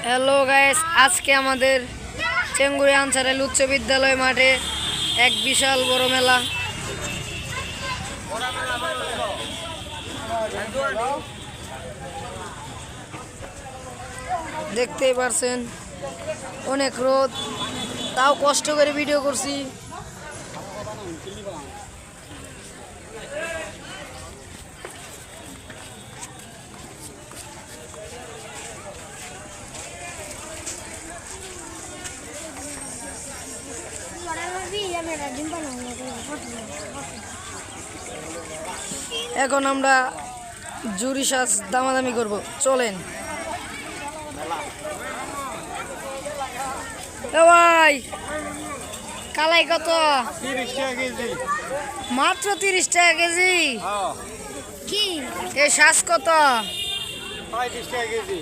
Hello guys, আজকে আমাদের চেঙ্গুড়ি আনসারেল উচ্চ বিদ্যালয় মাঠে এক বিশাল বড় মেলা। দেখতেই পারছেন অনেক রোদ, তাও কষ্ট করে ভিডিও করছি। এখন আমরা জুরি সাজ দামাদামি করব, চলেন। এ ভাই, কালাই কত? 30 টাকা কেজি। মাত্র 30 টাকা কেজি। হ্যাঁ, কি এ সাজ কত? 35 টাকা কেজি।